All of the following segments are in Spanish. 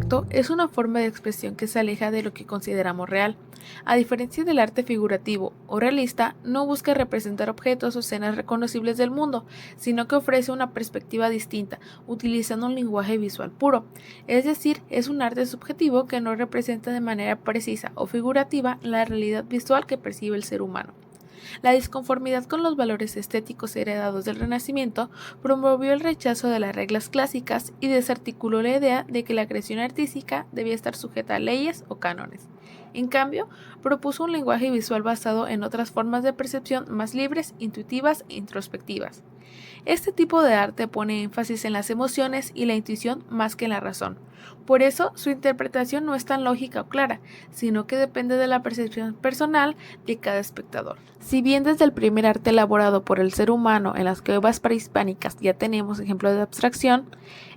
abstracto es una forma de expresión que se aleja de lo que consideramos real. A diferencia del arte figurativo o realista, no busca representar objetos o escenas reconocibles del mundo, sino que ofrece una perspectiva distinta, utilizando un lenguaje visual puro. Es decir, es un arte subjetivo que no representa de manera precisa o figurativa la realidad visual que percibe el ser humano. La disconformidad con los valores estéticos heredados del Renacimiento promovió el rechazo de las reglas clásicas y desarticuló la idea de que la creación artística debía estar sujeta a leyes o cánones. En cambio, propuso un lenguaje visual basado en otras formas de percepción más libres, intuitivas e introspectivas. Este tipo de arte pone énfasis en las emociones y la intuición más que en la razón. Por eso, su interpretación no es tan lógica o clara, sino que depende de la percepción personal de cada espectador. Si bien desde el primer arte elaborado por el ser humano en las cuevas prehispánicas ya tenemos ejemplos de abstracción,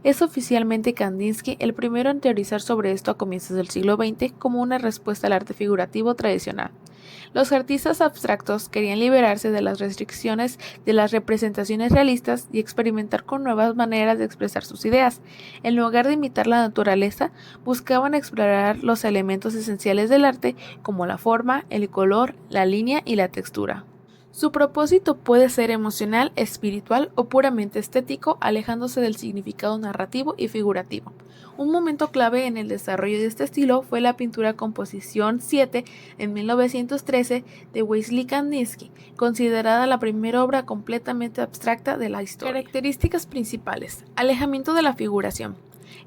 es oficialmente Kandinsky el primero en teorizar sobre esto a comienzos del siglo XX como una respuesta al arte figurativo tradicional. Los artistas abstractos querían liberarse de las restricciones de las representaciones realistas y experimentar con nuevas maneras de expresar sus ideas. En lugar de imitar la naturaleza, buscaban explorar los elementos esenciales del arte como la forma, el color, la línea y la textura. Su propósito puede ser emocional, espiritual o puramente estético, alejándose del significado narrativo y figurativo. Un momento clave en el desarrollo de este estilo fue la pintura Composición 7 en 1913 de Wassily Kandinsky, considerada la primera obra completamente abstracta de la historia. Características principales: alejamiento de la figuración.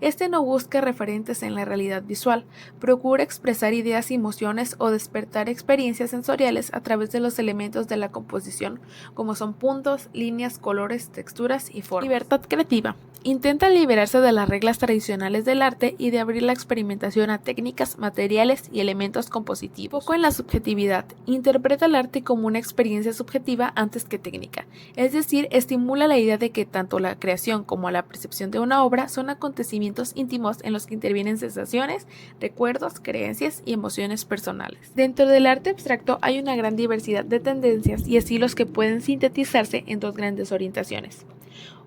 Este no busca referentes en la realidad visual, procura expresar ideas y emociones o despertar experiencias sensoriales a través de los elementos de la composición, como son puntos, líneas, colores, texturas y formas. Libertad creativa. Intenta liberarse de las reglas tradicionales del arte y de abrir la experimentación a técnicas, materiales y elementos compositivos. Foco en la subjetividad. Interpreta el arte como una experiencia subjetiva antes que técnica, es decir, estimula la idea de que tanto la creación como la percepción de una obra son acontecimientos íntimos en los que intervienen sensaciones, recuerdos, creencias y emociones personales. Dentro del arte abstracto hay una gran diversidad de tendencias y estilos que pueden sintetizarse en dos grandes orientaciones: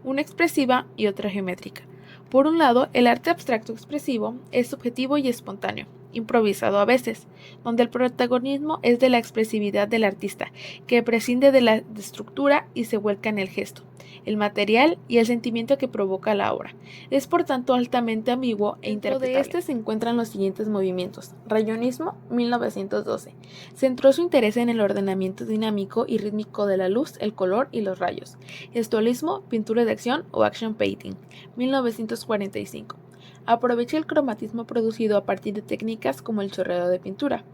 una expresiva y otra geométrica. Por un lado, el arte abstracto expresivo es subjetivo y espontáneo, improvisado a veces, donde el protagonismo es de la expresividad del artista, que prescinde de la estructura y se vuelca en el gesto, el material y el sentimiento que provoca la obra. Es por tanto altamente ambiguo e interpretable. Dentro de este se encuentran los siguientes movimientos. Rayonismo, 1912. Centró su interés en el ordenamiento dinámico y rítmico de la luz, el color y los rayos. Gestualismo, pintura de acción o action painting, 1945. Aprovecha el cromatismo producido a partir de técnicas como el chorreo de pintura.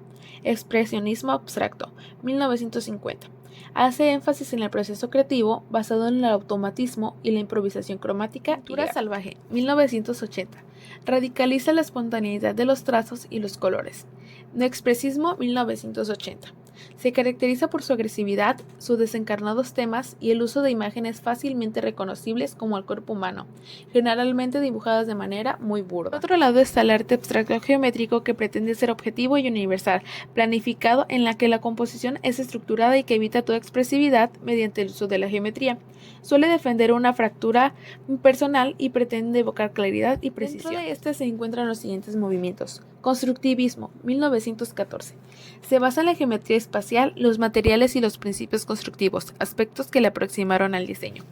Expresionismo abstracto, 1950. Hace énfasis en el proceso creativo basado en el automatismo y la improvisación cromática. Pintura salvaje, 1980. Radicaliza la espontaneidad de los trazos y los colores. Neoexpresismo, 1980. Se caracteriza por su agresividad, sus desencarnados temas y el uso de imágenes fácilmente reconocibles como el cuerpo humano, generalmente dibujadas de manera muy burda. Por otro lado está el arte abstracto geométrico, que pretende ser objetivo y universal, planificado, en la que la composición es estructurada y que evita toda expresividad mediante el uso de la geometría. Suele defender una fractura personal y pretende evocar claridad y precisión. Dentro de este se encuentran los siguientes movimientos. Constructivismo, 1914. Se basa en la geometría espacial, los materiales y los principios constructivos, aspectos que le aproximaron al diseño.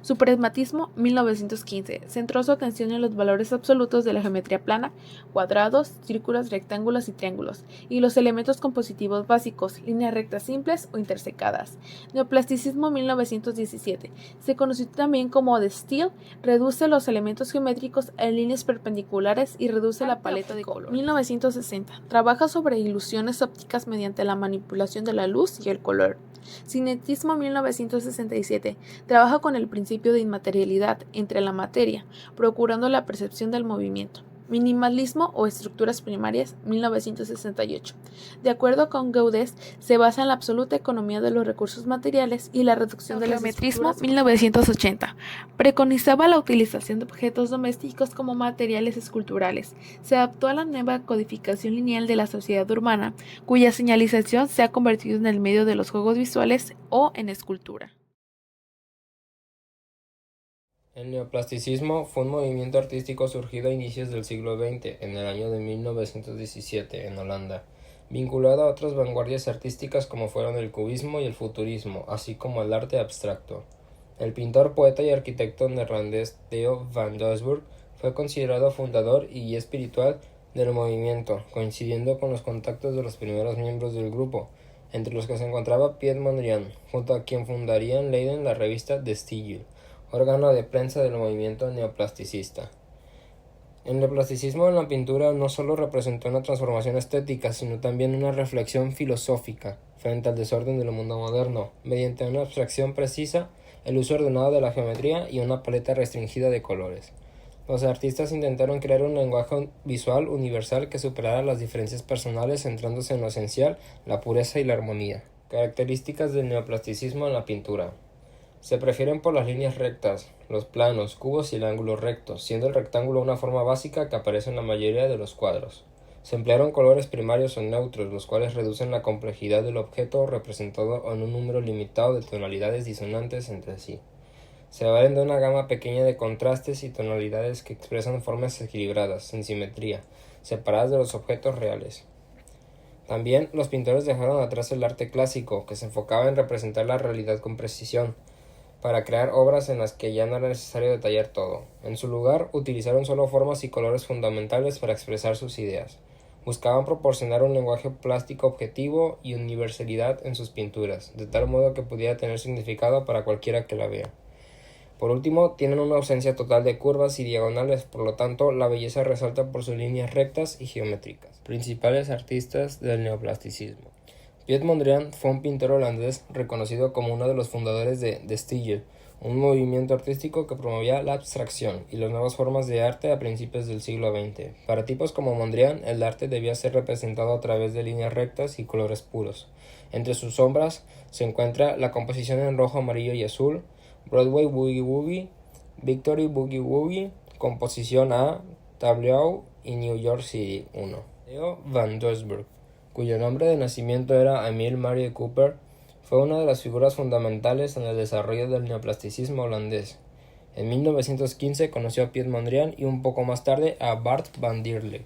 Suprematismo, 1915. Centró su atención en los valores absolutos de la geometría plana, cuadrados, círculos, rectángulos y triángulos, y los elementos compositivos básicos, líneas rectas simples o intersecadas. Neoplasticismo, 1917. Se conoció también como de Steel, reduce los elementos geométricos a líneas perpendiculares y reduce la paleta de colores. 1960. Trabaja sobre ilusiones ópticas mediante la manipulación de la luz y el color. Cinetismo, 1967. Trabaja con el principio de inmaterialidad entre la materia, procurando la percepción del movimiento. Minimalismo o estructuras primarias, 1968. De acuerdo con Gaudés, se basa en la absoluta economía de los recursos materiales y la reducción del geometrismo, 1980. Preconizaba la utilización de objetos domésticos como materiales esculturales. Se adaptó a la nueva codificación lineal de la sociedad urbana, cuya señalización se ha convertido en el medio de los juegos visuales o en escultura. El neoplasticismo fue un movimiento artístico surgido a inicios del siglo XX, en el año de 1917, en Holanda, vinculado a otras vanguardias artísticas como fueron el cubismo y el futurismo, así como el arte abstracto. El pintor, poeta y arquitecto neerlandés Theo van Doesburg fue considerado fundador y guía espiritual del movimiento, coincidiendo con los contactos de los primeros miembros del grupo, entre los que se encontraba Piet Mondrian, junto a quien fundaría en Leiden la revista De Stijl, órgano de prensa del movimiento neoplasticista. El neoplasticismo en la pintura no solo representó una transformación estética, sino también una reflexión filosófica frente al desorden del mundo moderno, mediante una abstracción precisa, el uso ordenado de la geometría y una paleta restringida de colores. Los artistas intentaron crear un lenguaje visual universal que superara las diferencias personales, centrándose en lo esencial, la pureza y la armonía. Características del neoplasticismo en la pintura. Se prefieren por las líneas rectas, los planos, cubos y el ángulo recto, siendo el rectángulo una forma básica que aparece en la mayoría de los cuadros. Se emplearon colores primarios o neutros, los cuales reducen la complejidad del objeto representado en un número limitado de tonalidades disonantes entre sí. Se valen de una gama pequeña de contrastes y tonalidades que expresan formas equilibradas, sin simetría, separadas de los objetos reales. También los pintores dejaron atrás el arte clásico, que se enfocaba en representar la realidad con precisión, para crear obras en las que ya no era necesario detallar todo. En su lugar, utilizaron solo formas y colores fundamentales para expresar sus ideas. Buscaban proporcionar un lenguaje plástico objetivo y universalidad en sus pinturas, de tal modo que pudiera tener significado para cualquiera que la vea. Por último, tienen una ausencia total de curvas y diagonales, por lo tanto, la belleza resalta por sus líneas rectas y geométricas. Principales artistas del neoplasticismo. Piet Mondrian fue un pintor holandés reconocido como uno de los fundadores de De Stijl, un movimiento artístico que promovía la abstracción y las nuevas formas de arte a principios del siglo XX. Para tipos como Mondrian, el arte debía ser representado a través de líneas rectas y colores puros. Entre sus sombras se encuentra la composición en rojo, amarillo y azul, Broadway Boogie Woogie, Victory Boogie Woogie, Composición A, Tableau y New York City 1. Theo van Doesburg, cuyo nombre de nacimiento era Emile Marie Cooper, fue una de las figuras fundamentales en el desarrollo del neoplasticismo holandés. En 1915 conoció a Piet Mondrian y un poco más tarde a Bart van der Leck.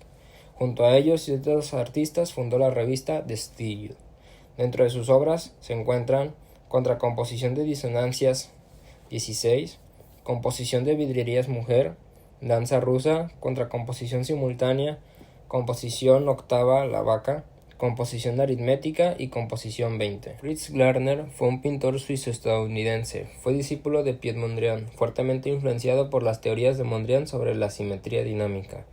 Junto a ellos y otros artistas fundó la revista De Stijl. Dentro de sus obras se encuentran Contracomposición de disonancias 16, Composición de vidrierías mujer, Danza rusa, Contracomposición simultánea, Composición octava la vaca, Composición aritmética y Composición 20. Fritz Glarner fue un pintor suizo-estadounidense. Fue discípulo de Piet Mondrian, fuertemente influenciado por las teorías de Mondrian sobre la simetría dinámica.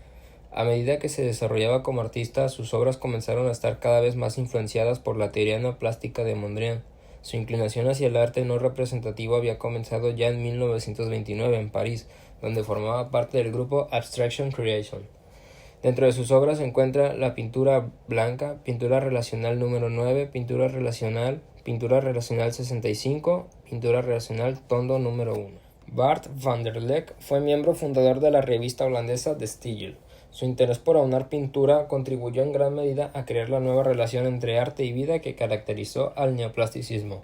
A medida que se desarrollaba como artista, sus obras comenzaron a estar cada vez más influenciadas por la teoría neoplástica de Mondrian. Su inclinación hacia el arte no representativo había comenzado ya en 1929 en París, donde formaba parte del grupo Abstraction Creation. Dentro de sus obras se encuentra la pintura blanca, pintura relacional número 9, pintura relacional 65, pintura relacional tondo número 1. Bart van der Leck fue miembro fundador de la revista holandesa De Stijl. Su interés por aunar pintura contribuyó en gran medida a crear la nueva relación entre arte y vida que caracterizó al neoplasticismo.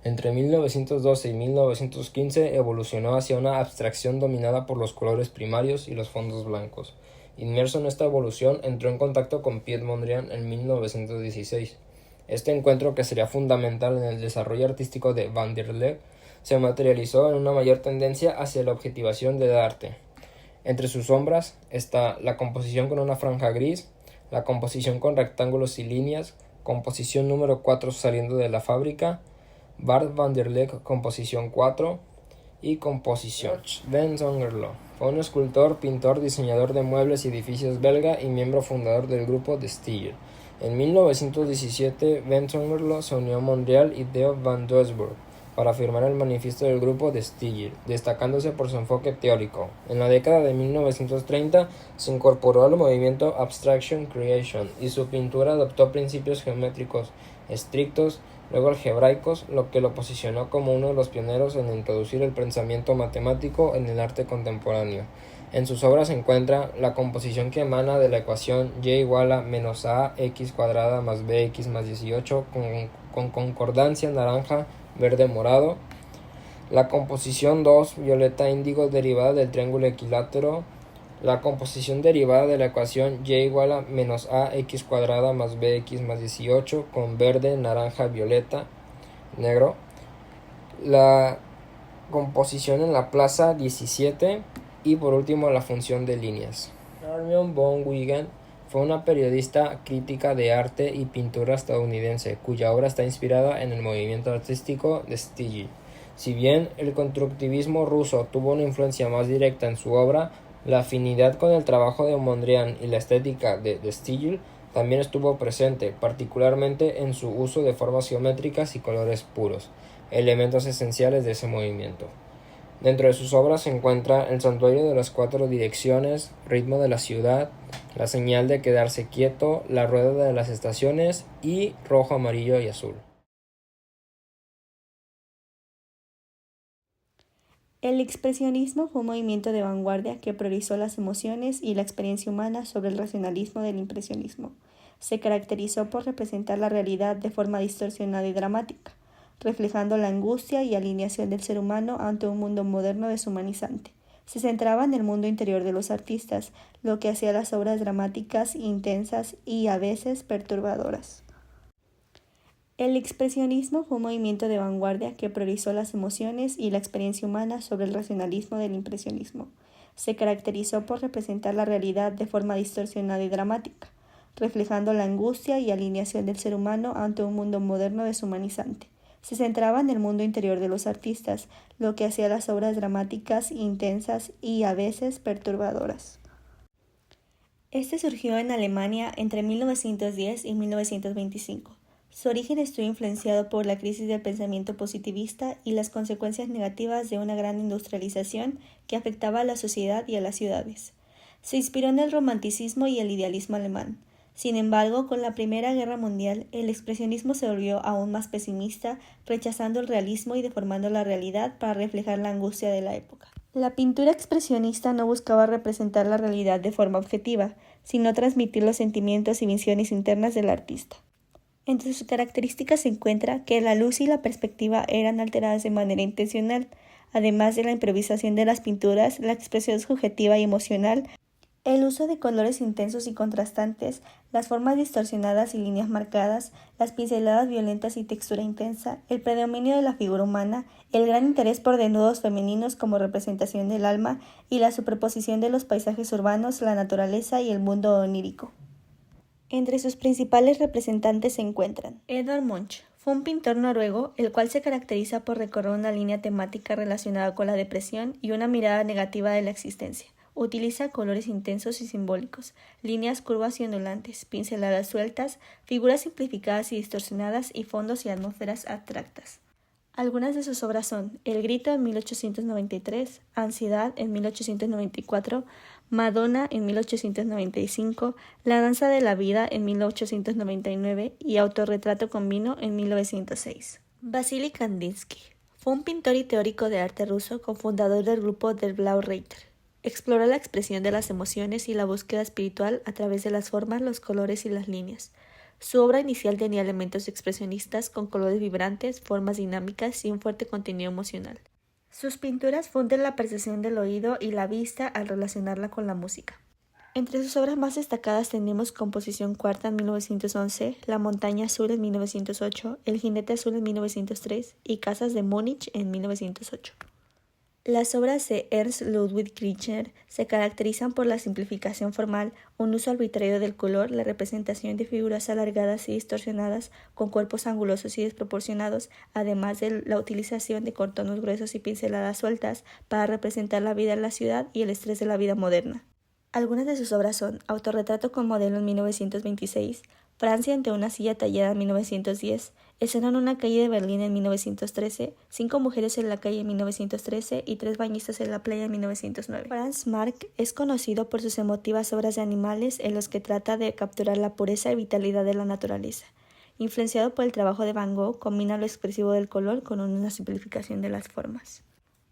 Entre 1912 y 1915 evolucionó hacia una abstracción dominada por los colores primarios y los fondos blancos. Inmerso en esta evolución, entró en contacto con Piet Mondrian en 1916. Este encuentro, que sería fundamental en el desarrollo artístico de van der Leck, se materializó en una mayor tendencia hacia la objetivación del arte. Entre sus sombras está la composición con una franja gris, la composición con rectángulos y líneas, composición número 4 saliendo de la fábrica, Bart van der Leck composición 4 y composición. Van Zongerlo fue un escultor, pintor, diseñador de muebles y edificios belga y miembro fundador del grupo De Stijl. En 1917, Van Zongerlo se unió a Mondrian y Theo van Doesburg para firmar el manifiesto del grupo De Stijl, destacándose por su enfoque teórico. En la década de 1930 se incorporó al movimiento Abstraction Creation y su pintura adoptó principios geométricos estrictos, luego algebraicos, lo que lo posicionó como uno de los pioneros en introducir el pensamiento matemático en el arte contemporáneo. En sus obras se encuentra la composición que emana de la ecuación y igual a menos ax cuadrada más bx más 18 con concordancia naranja, verde, morado, La composición 2, violeta índigo derivada del triángulo equilátero. La composición derivada de la ecuación y igual a menos ax cuadrada más bx más 18 con verde, naranja, violeta, negro. La composición en la plaza 17 y por último la función de líneas. Marion von Wegen fue una periodista crítica de arte y pintura estadounidense cuya obra está inspirada en el movimiento artístico de Stigl. Si bien el constructivismo ruso tuvo una influencia más directa en su obra, la afinidad con el trabajo de Mondrian y la estética de Stigl también estuvo presente, particularmente en su uso de formas geométricas y colores puros, elementos esenciales de ese movimiento. Dentro de sus obras se encuentra El santuario de las cuatro direcciones, Ritmo de la ciudad, La señal de quedarse quieto, La rueda de las estaciones y Rojo, amarillo y azul. El expresionismo fue un movimiento de vanguardia que priorizó las emociones y la experiencia humana sobre el racionalismo del impresionismo. Se caracterizó por representar la realidad de forma distorsionada y dramática, reflejando la angustia y alineación del ser humano ante un mundo moderno deshumanizante. Se centraba en el mundo interior de los artistas, lo que hacía las obras dramáticas, intensas y a veces perturbadoras. El expresionismo fue un movimiento de vanguardia que priorizó las emociones y la experiencia humana sobre el racionalismo del impresionismo. Se caracterizó por representar la realidad de forma distorsionada y dramática, reflejando la angustia y alineación del ser humano ante un mundo moderno deshumanizante. Se centraba en el mundo interior de los artistas, lo que hacía las obras dramáticas, intensas y a veces perturbadoras. Este surgió en Alemania entre 1910 y 1925. Su origen estuvo influenciado por la crisis del pensamiento positivista y las consecuencias negativas de una gran industrialización que afectaba a la sociedad y a las ciudades. Se inspiró en el romanticismo y el idealismo alemán. Sin embargo, con la Primera Guerra Mundial, el expresionismo se volvió aún más pesimista, rechazando el realismo y deformando la realidad para reflejar la angustia de la época. La pintura expresionista no buscaba representar la realidad de forma objetiva, sino transmitir los sentimientos y visiones internas del artista. Entre sus características se encuentra que la luz y la perspectiva eran alteradas de manera intencional, además de la improvisación de las pinturas, la expresión subjetiva y emocional, el uso de colores intensos y contrastantes, las formas distorsionadas y líneas marcadas, las pinceladas violentas y textura intensa, el predominio de la figura humana, el gran interés por desnudos femeninos como representación del alma y la superposición de los paisajes urbanos, la naturaleza y el mundo onírico. Entre sus principales representantes se encuentran Edvard Munch. Fue un pintor noruego, el cual se caracteriza por recorrer una línea temática relacionada con la depresión y una mirada negativa de la existencia. Utiliza colores intensos y simbólicos, líneas curvas y ondulantes, pinceladas sueltas, figuras simplificadas y distorsionadas y fondos y atmósferas abstractas. Algunas de sus obras son El grito en 1893, Ansiedad en 1894, Madonna en 1895, La danza de la vida en 1899 y Autorretrato con vino en 1906. Vasily Kandinsky fue un pintor y teórico de arte ruso, cofundador del grupo Der Blaue Reiter. Exploró la expresión de las emociones y la búsqueda espiritual a través de las formas, los colores y las líneas. Su obra inicial tenía elementos expresionistas con colores vibrantes, formas dinámicas y un fuerte contenido emocional. Sus pinturas funden la percepción del oído y la vista al relacionarla con la música. Entre sus obras más destacadas tenemos Composición Cuarta en 1911, La montaña azul en 1908, El jinete azul en 1903 y Casas de Múnich en 1908. Las obras de Ernst Ludwig Kirchner se caracterizan por la simplificación formal, un uso arbitrario del color, la representación de figuras alargadas y distorsionadas con cuerpos angulosos y desproporcionados, además de la utilización de contornos gruesos y pinceladas sueltas para representar la vida en la ciudad y el estrés de la vida moderna. Algunas de sus obras son Autorretrato con modelo en 1926, Francia ante una silla tallada en 1910, Escena en una calle de Berlín en 1913, 5 mujeres en la calle en 1913 y 3 bañistas en la playa en 1909. Franz Marc es conocido por sus emotivas obras de animales en los que trata de capturar la pureza y vitalidad de la naturaleza. Influenciado por el trabajo de Van Gogh, combina lo expresivo del color con una simplificación de las formas.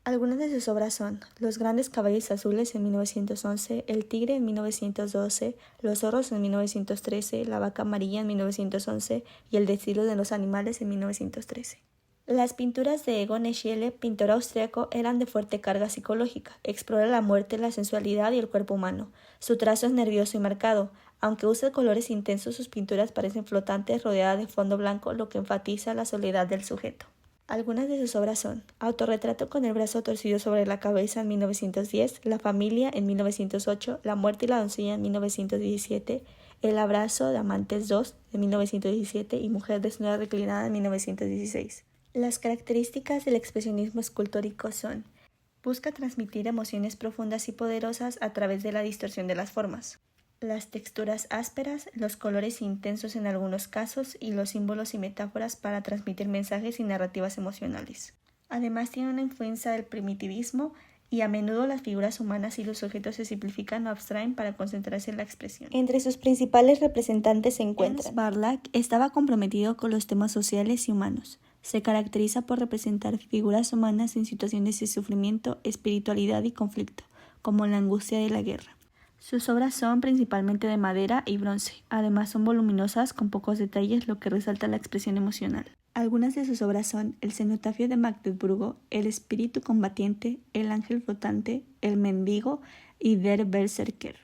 Algunas de sus obras son Los grandes caballos azules en 1911, El tigre en 1912, Los zorros en 1913, La vaca amarilla en 1911 y El destino de los animales en 1913. Las pinturas de Egon Schiele, pintor austriaco, eran de fuerte carga psicológica. Explora la muerte, la sensualidad y el cuerpo humano. Su trazo es nervioso y marcado. Aunque usa colores intensos, sus pinturas parecen flotantes rodeadas de fondo blanco, lo que enfatiza la soledad del sujeto. Algunas de sus obras son Autorretrato con el brazo torcido sobre la cabeza en 1910, La familia en 1908, La muerte y la doncella en 1917, El abrazo de amantes 2 en 1917 y Mujer desnuda reclinada en 1916. Las características del expresionismo escultórico son: busca transmitir emociones profundas y poderosas a través de la distorsión de las formas, las texturas ásperas, los colores intensos en algunos casos y los símbolos y metáforas para transmitir mensajes y narrativas emocionales. Además tiene una influencia del primitivismo y a menudo las figuras humanas y los objetos se simplifican o abstraen para concentrarse en la expresión. Entre sus principales representantes se encuentran: Ernst Barlach estaba comprometido con los temas sociales y humanos. Se caracteriza por representar figuras humanas en situaciones de sufrimiento, espiritualidad y conflicto, como la angustia de la guerra. Sus obras son principalmente de madera y bronce, además son voluminosas con pocos detalles, lo que resalta la expresión emocional. Algunas de sus obras son El cenotafio de Magdeburgo, El espíritu combatiente, El ángel flotante, El mendigo y Der Berserker.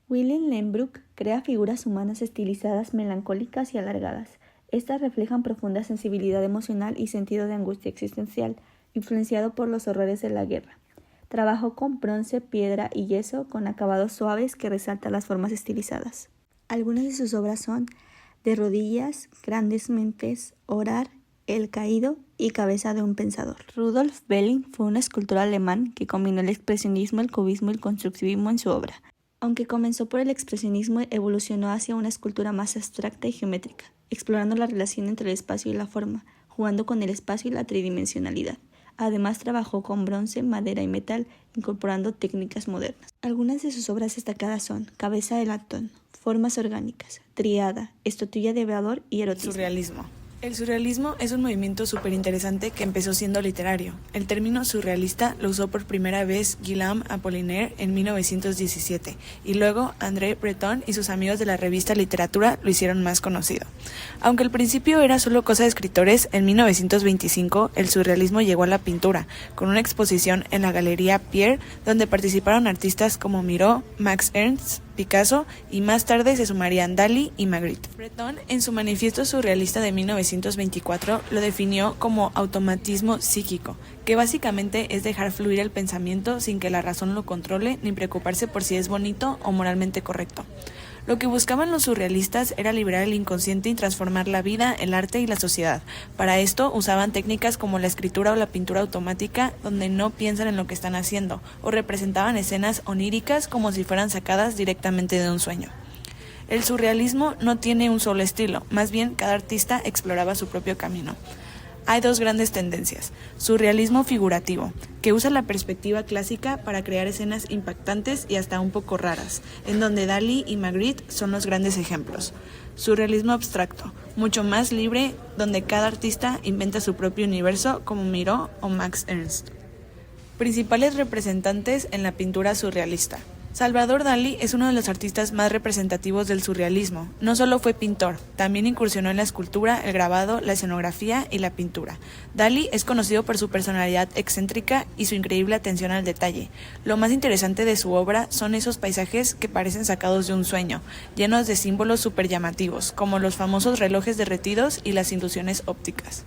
Wilhelm Lehmbruck crea figuras humanas estilizadas, melancólicas y alargadas. Estas reflejan profunda sensibilidad emocional y sentido de angustia existencial, influenciado por los horrores de la guerra. Trabajó con bronce, piedra y yeso con acabados suaves que resaltan las formas estilizadas. Algunas de sus obras son De rodillas, Grandes mentes, Orar, El caído y Cabeza de un pensador. Rudolf Belling fue un escultor alemán que combinó el expresionismo, el cubismo y el constructivismo en su obra. Aunque comenzó por el expresionismo, evolucionó hacia una escultura más abstracta y geométrica, explorando la relación entre el espacio y la forma, jugando con el espacio y la tridimensionalidad. Además trabajó con bronce, madera y metal, incorporando técnicas modernas. Algunas de sus obras destacadas son Cabeza de latón, Formas orgánicas, Triada, Estatuilla de Veador y Erotismo. Surrealismo. El surrealismo es un movimiento súper interesante que empezó siendo literario. El término surrealista lo usó por primera vez Guillaume Apollinaire en 1917 y luego André Breton y sus amigos de la revista Literatura lo hicieron más conocido. Aunque al principio era solo cosa de escritores, en 1925 el surrealismo llegó a la pintura, con una exposición en la Galería Pierre donde participaron artistas como Miró, Max Ernst, Picasso y más tarde se sumarían Dalí y Magritte. Breton, en su manifiesto surrealista de 1924, lo definió como automatismo psíquico, que básicamente es dejar fluir el pensamiento sin que la razón lo controle ni preocuparse por si es bonito o moralmente correcto. Lo que buscaban los surrealistas era liberar el inconsciente y transformar la vida, el arte y la sociedad. Para esto usaban técnicas como la escritura o la pintura automática, donde no piensan en lo que están haciendo, o representaban escenas oníricas como si fueran sacadas directamente de un sueño. El surrealismo no tiene un solo estilo, más bien cada artista exploraba su propio camino. Hay dos grandes tendencias: surrealismo figurativo, que usa la perspectiva clásica para crear escenas impactantes y hasta un poco raras, en donde Dalí y Magritte son los grandes ejemplos. Surrealismo abstracto, mucho más libre, donde cada artista inventa su propio universo, como Miró o Max Ernst. Principales representantes en la pintura surrealista. Salvador Dalí es uno de los artistas más representativos del surrealismo. No solo fue pintor, también incursionó en la escultura, el grabado, la escenografía y la pintura. Dalí es conocido por su personalidad excéntrica y su increíble atención al detalle. Lo más interesante de su obra son esos paisajes que parecen sacados de un sueño, llenos de símbolos súper llamativos, como los famosos relojes derretidos y las ilusiones ópticas.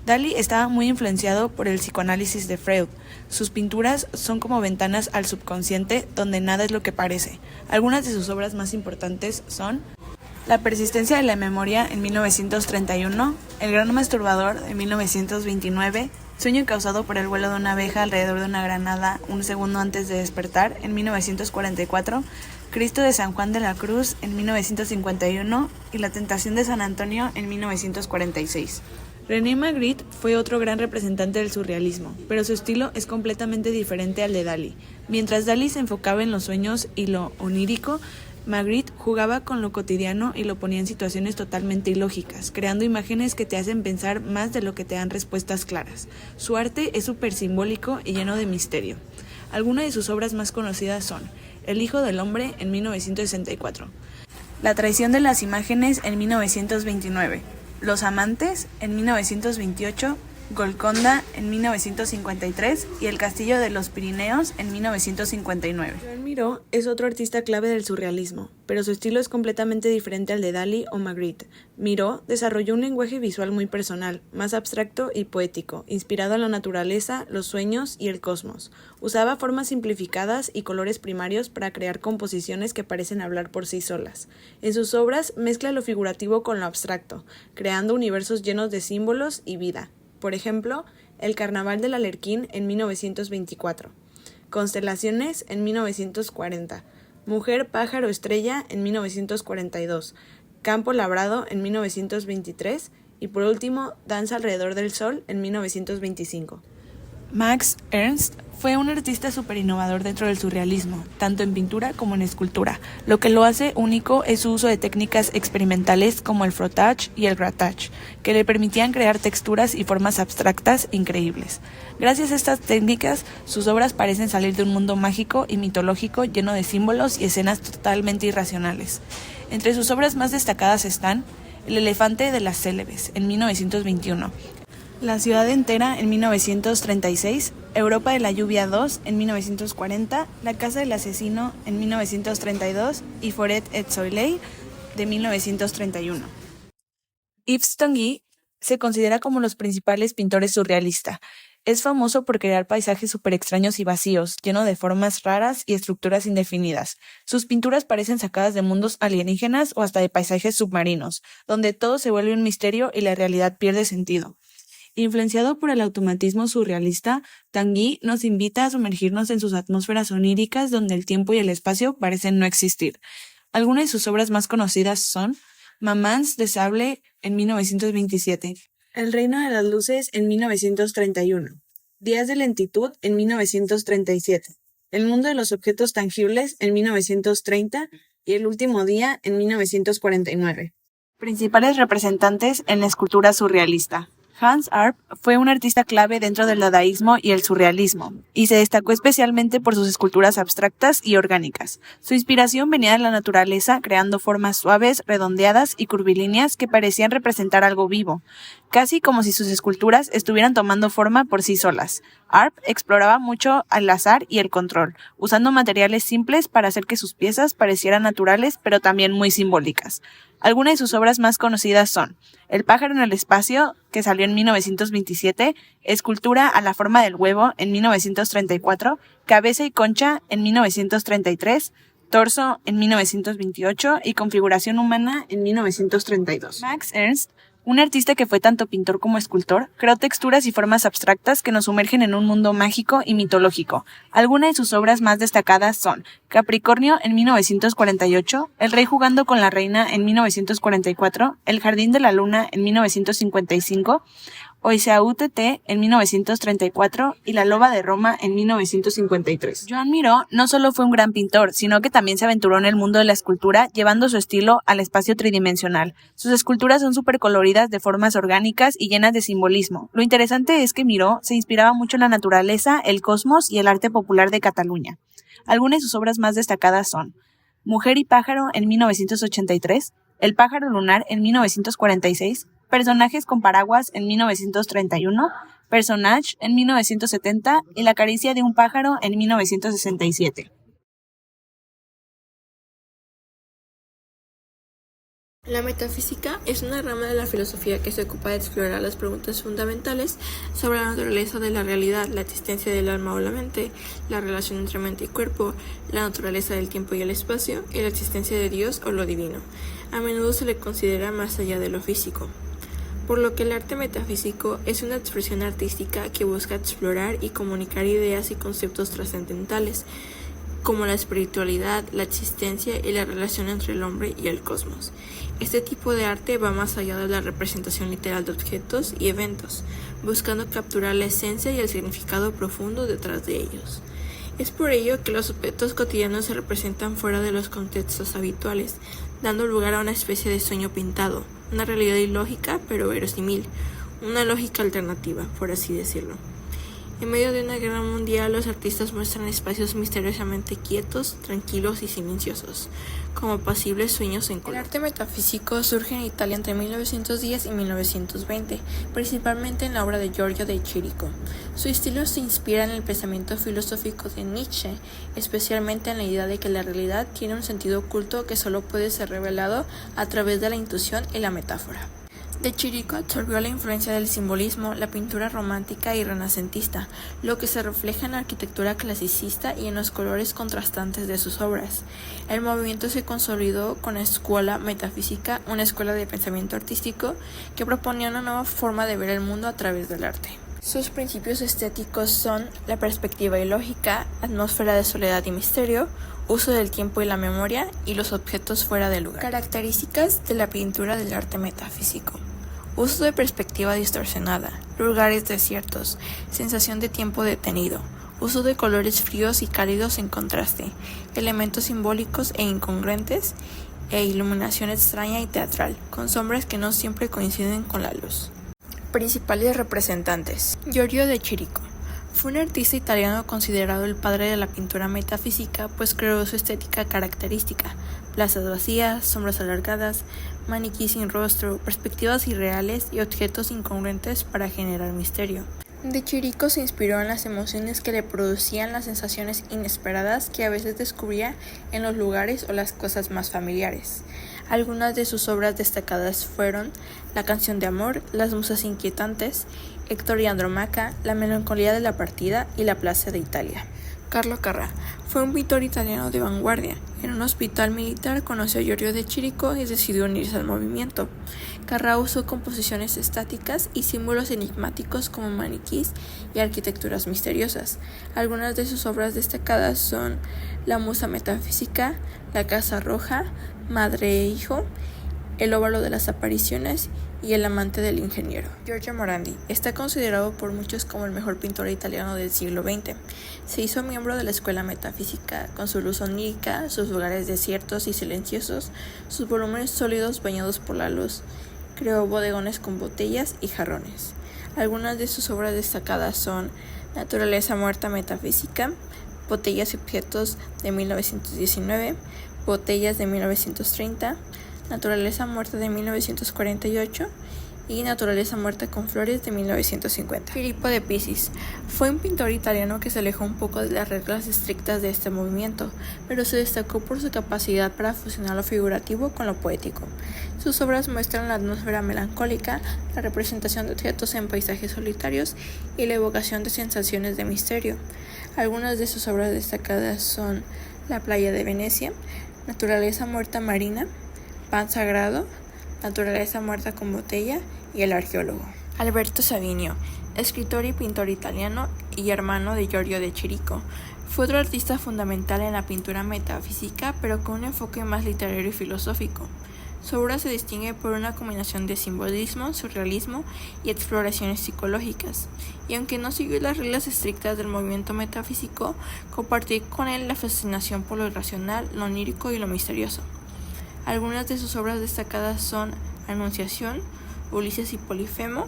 Dalí estaba muy influenciado por el psicoanálisis de Freud. Sus pinturas son como ventanas al subconsciente donde nada es lo que parece. Algunas de sus obras más importantes son La persistencia de la memoria en 1931, El gran masturbador de 1929, Sueño causado por el vuelo de una abeja alrededor de una granada un segundo antes de despertar en 1944, Cristo de San Juan de la Cruz en 1951 y La tentación de San Antonio en 1946. René Magritte fue otro gran representante del surrealismo, pero su estilo es completamente diferente al de Dalí. Mientras Dalí se enfocaba en los sueños y lo onírico, Magritte jugaba con lo cotidiano y lo ponía en situaciones totalmente ilógicas, creando imágenes que te hacen pensar más de lo que te dan respuestas claras. Su arte es súper simbólico y lleno de misterio. Algunas de sus obras más conocidas son El hijo del hombre en 1964, La traición de las imágenes en 1929, Los amantes en 1928 Golconda en 1953 y El Castillo de los Pirineos en 1959. Joan Miró es otro artista clave del surrealismo, pero su estilo es completamente diferente al de Dalí o Magritte. Miró desarrolló un lenguaje visual muy personal, más abstracto y poético, inspirado en la naturaleza, los sueños y el cosmos. Usaba formas simplificadas y colores primarios para crear composiciones que parecen hablar por sí solas. En sus obras mezcla lo figurativo con lo abstracto, creando universos llenos de símbolos y vida. Por ejemplo, El Carnaval del Alerquín en 1924, Constelaciones en 1940, Mujer, Pájaro, Estrella en 1942, Campo Labrado en 1923 y por último, Danza alrededor del Sol en 1925. Max Ernst fue un artista súper innovador dentro del surrealismo, tanto en pintura como en escultura. Lo que lo hace único es su uso de técnicas experimentales como el frottage y el grattage, que le permitían crear texturas y formas abstractas increíbles. Gracias a estas técnicas, sus obras parecen salir de un mundo mágico y mitológico lleno de símbolos y escenas totalmente irracionales. Entre sus obras más destacadas están El elefante de las Célebes, en 1921, La ciudad entera en 1936, Europa de la lluvia 2 en 1940, La casa del asesino en 1932 y Foret et Soleil de 1931. Yves Tanguy se considera como los principales pintores surrealistas. Es famoso por crear paisajes súper extraños y vacíos, llenos de formas raras y estructuras indefinidas. Sus pinturas parecen sacadas de mundos alienígenas o hasta de paisajes submarinos, donde todo se vuelve un misterio y la realidad pierde sentido. Influenciado por el automatismo surrealista, Tanguy nos invita a sumergirnos en sus atmósferas oníricas donde el tiempo y el espacio parecen no existir. Algunas de sus obras más conocidas son Mamans de Sable en 1927, El reino de las luces en 1931, Días de lentitud en 1937, El mundo de los objetos tangibles en 1930 y El último día en 1949. Principales representantes en la escultura surrealista. Hans Arp fue un artista clave dentro del dadaísmo y el surrealismo, y se destacó especialmente por sus esculturas abstractas y orgánicas. Su inspiración venía de la naturaleza, creando formas suaves, redondeadas y curvilíneas que parecían representar algo vivo, casi como si sus esculturas estuvieran tomando forma por sí solas. Arp exploraba mucho el azar y el control, usando materiales simples para hacer que sus piezas parecieran naturales, pero también muy simbólicas. Algunas de sus obras más conocidas son El pájaro en el espacio, que salió en 1927, Escultura a la forma del huevo en 1934, Cabeza y concha en 1933, Torso en 1928 y Configuración humana en 1932. Max Ernst, un artista que fue tanto pintor como escultor, creó texturas y formas abstractas que nos sumergen en un mundo mágico y mitológico. Algunas de sus obras más destacadas son Capricornio en 1948, El rey jugando con la reina en 1944, El jardín de la luna en 1955, Oiseauteté en 1934 y La loba de Roma en 1953. Joan Miró no solo fue un gran pintor, sino que también se aventuró en el mundo de la escultura, llevando su estilo al espacio tridimensional. Sus esculturas son súper coloridas, de formas orgánicas y llenas de simbolismo. Lo interesante es que Miró se inspiraba mucho en la naturaleza, el cosmos y el arte popular de Cataluña. Algunas de sus obras más destacadas son Mujer y pájaro en 1983, El pájaro lunar en 1946, Personajes con paraguas en 1931, Personnage en 1970 y La caricia de un pájaro en 1967. La metafísica es una rama de la filosofía que se ocupa de explorar las preguntas fundamentales sobre la naturaleza de la realidad, la existencia del alma o la mente, la relación entre mente y cuerpo, la naturaleza del tiempo y el espacio, y la existencia de Dios o lo divino. A menudo se le considera más allá de lo físico. Por lo que el arte metafísico es una expresión artística que busca explorar y comunicar ideas y conceptos trascendentales, como la espiritualidad, la existencia y la relación entre el hombre y el cosmos. Este tipo de arte va más allá de la representación literal de objetos y eventos, buscando capturar la esencia y el significado profundo detrás de ellos. Es por ello que los objetos cotidianos se representan fuera de los contextos habituales, dando lugar a una especie de sueño pintado, una realidad ilógica pero verosímil, una lógica alternativa, por así decirlo. En medio de una guerra mundial, los artistas muestran espacios misteriosamente quietos, tranquilos y silenciosos, como pasibles sueños en color. El arte metafísico surge en Italia entre 1910 y 1920, principalmente en la obra de Giorgio de Chirico. Su estilo se inspira en el pensamiento filosófico de Nietzsche, especialmente en la idea de que la realidad tiene un sentido oculto que solo puede ser revelado a través de la intuición y la metáfora. De Chirico absorbió la influencia del simbolismo, la pintura romántica y renacentista, lo que se refleja en la arquitectura clasicista y en los colores contrastantes de sus obras. El movimiento se consolidó con la escuela metafísica, una escuela de pensamiento artístico que proponía una nueva forma de ver el mundo a través del arte. Sus principios estéticos son la perspectiva ilógica, atmósfera de soledad y misterio, uso del tiempo y la memoria y los objetos fuera de lugar. Características de la pintura del arte metafísico. Uso de perspectiva distorsionada, lugares desiertos, sensación de tiempo detenido, uso de colores fríos y cálidos en contraste, elementos simbólicos e incongruentes e iluminación extraña y teatral, con sombras que no siempre coinciden con la luz. Principales representantes. Giorgio de Chirico. Fue un artista italiano considerado el padre de la pintura metafísica, pues creó su estética característica: plazas vacías, sombras alargadas, maniquí sin rostro, perspectivas irreales y objetos incongruentes para generar misterio. De Chirico se inspiró en las emociones que le producían las sensaciones inesperadas que a veces descubría en los lugares o las cosas más familiares. Algunas de sus obras destacadas fueron La canción de amor, Las musas inquietantes, Héctor y Andromaca, La melancolía de la partida y La plaza de Italia. Carlo Carrà fue un pintor italiano de vanguardia. En un hospital militar conoció a Giorgio de Chirico y decidió unirse al movimiento. Carrà usó composiciones estáticas y símbolos enigmáticos como maniquís y arquitecturas misteriosas. Algunas de sus obras destacadas son La musa metafísica, La casa roja, Madre e hijo, El óvalo de las apariciones y El amante del ingeniero. Giorgio Morandi está considerado por muchos como el mejor pintor italiano del siglo XX. Se hizo miembro de la escuela metafísica con su luz onírica, sus lugares desiertos y silenciosos, sus volúmenes sólidos bañados por la luz. Creó bodegones con botellas y jarrones. Algunas de sus obras destacadas son Naturaleza muerta metafísica, Botellas y objetos de 1919, Botellas de 1930, Naturaleza muerta de 1948 y Naturaleza muerta con flores de 1950. Filippo de Pisis fue un pintor italiano que se alejó un poco de las reglas estrictas de este movimiento, pero se destacó por su capacidad para fusionar lo figurativo con lo poético. Sus obras muestran la atmósfera melancólica, la representación de objetos en paisajes solitarios y la evocación de sensaciones de misterio. Algunas de sus obras destacadas son La playa de Venecia, Naturaleza muerta marina, Pan sagrado, Naturaleza muerta con botella y El arqueólogo. Alberto Savinio, escritor y pintor italiano y hermano de Giorgio de Chirico, fue otro artista fundamental en la pintura metafísica, pero con un enfoque más literario y filosófico. Su obra se distingue por una combinación de simbolismo, surrealismo y exploraciones psicológicas, y aunque no siguió las reglas estrictas del movimiento metafísico, compartió con él la fascinación por lo irracional, lo onírico y lo misterioso. Algunas de sus obras destacadas son Anunciación, Ulises y Polifemo,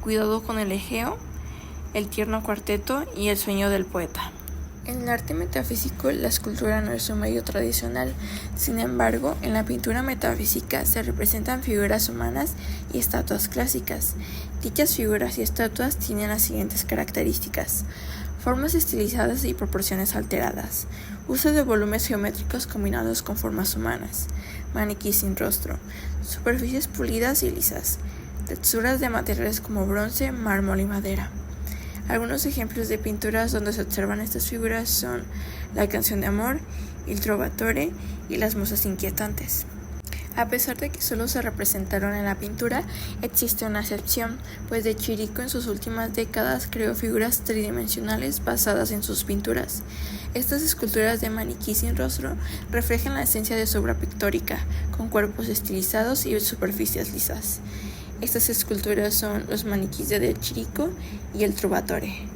Cuidado con el Egeo, El tierno cuarteto y El sueño del poeta. En el arte metafísico, la escultura no es un medio tradicional. Sin embargo, en la pintura metafísica se representan figuras humanas y estatuas clásicas. Dichas figuras y estatuas tienen las siguientes características: formas estilizadas y proporciones alteradas, uso de volúmenes geométricos combinados con formas humanas, maniquí sin rostro, superficies pulidas y lisas, texturas de materiales como bronce, mármol y madera. Algunos ejemplos de pinturas donde se observan estas figuras son La canción de amor, Il trovatore y Las musas inquietantes. A pesar de que solo se representaron en la pintura, existe una excepción, pues de Chirico en sus últimas décadas creó figuras tridimensionales basadas en sus pinturas. Estas esculturas de maniquí sin rostro reflejan la esencia de su obra pictórica, con cuerpos estilizados y superficies lisas. Estas esculturas son los maniquíes de Chirico y El trovatore.